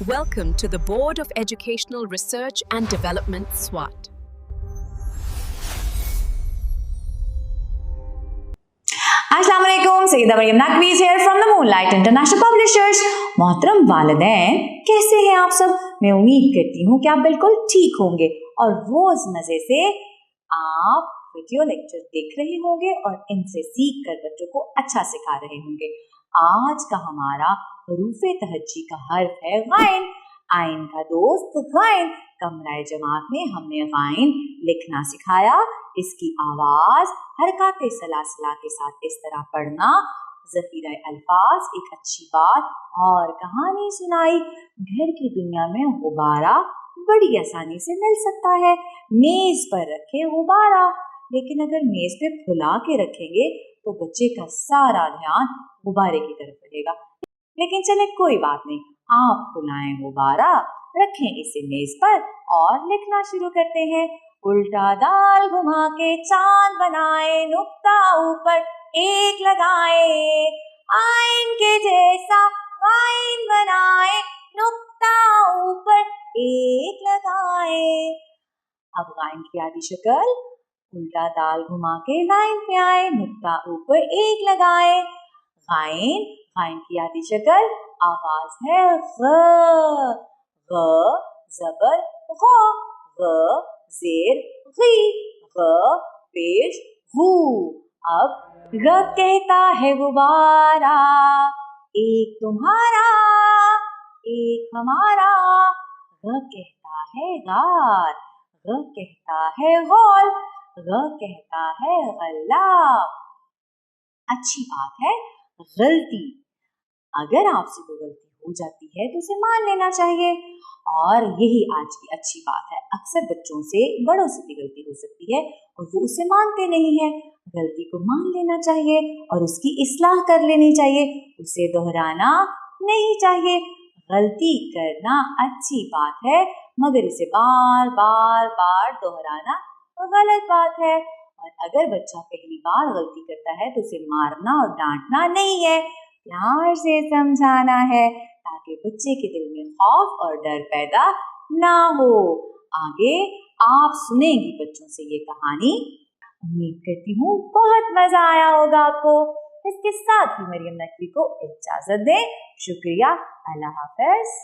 Welcome to the Board of Educational Research and Development, SWAT. अस्सलाम वालेकुम, Saeeda Maryam नकवीज़ here from the Moonlight International Publishers। मोहतरम वालिदैन, कैसे हैं आप सब? मैं उम्मीद करती हूँ कि आप बिल्कुल ठीक होंगे और रोज मजे से आप वीडियो लेक्चर देख रहे होंगे और इनसे सीख कर बच्चों को अच्छा सिखा रहे होंगे। आज का हमारा हरूफ़े तहज्जी का हर्फ है गाइन। आइन का दोस्त गाइन। कमराए जमात में हमने गाइन लिखना सिखाया। इसकी आवाज हरकत सलासला के साथ इस तरह पढ़ना, ज़ख़ीरा अल्फाज, एक अच्छी बात और कहानी सुनाई। घर की दुनिया में गुब्बारा बड़ी आसानी से मिल सकता है। मेज पर रखे गुब्बारा, लेकिन अगर मेज पे फुला के रखेंगे तो बच्चे का सारा ध्यान गुब्बारे की तरफ रहेगा। लेकिन चले कोई बात नहीं, आप फुलाएं गुब्बारा, रखें इसे मेज पर और लिखना शुरू करते हैं। उल्टा दाल घुमा के चांद बनाए, नुक्ता ऊपर एक लगाए, आइन के जैसा आइन बनाए, नुक्ता ऊपर एक लगाए। अब आइन की आधी शक्ल, उल्टा दाल घुमा के लाइन पे आए, नुक्ता ऊपर एक लगाए। गाइन, गाइन की आधी शक्ल, आवाज है ग जबर ग, जेर गी, ग पेश गू। अब ग कहता है गुब्बारा, एक तुम्हारा एक हमारा। ग कहता है गार, ग कहता है गौल, ग कहता है गल्ला। अच्छी बात है गलती। अगर आपसे कोई गलती हो जाती है तो उसे मान लेना चाहिए, और यही आज की अच्छी बात है। अक्सर बच्चों से, बड़ों से भी गलती हो सकती है और वो उसे मानते नहीं है। गलती को मान लेना चाहिए और उसकी इस्लाह कर लेनी चाहिए, उसे दोहराना नहीं चाहिए। गलती करना अच्छी बात है, मगर इसे बार बार बार दोहराना गलत बात है। और अगर बच्चा पहली बार गलती करता है तो उसे मारना और डांटना नहीं है, प्यार से समझाना है, ताकि बच्चे के दिल में खौफ और डर पैदा ना हो। आगे आप सुनेंगी बच्चों से ये कहानी। उम्मीद करती हूँ बहुत मजा आया होगा आपको। इसके साथ ही मरियम नकवी को इजाजत दें। शुक्रिया, अल्लाह हाफ़िज़।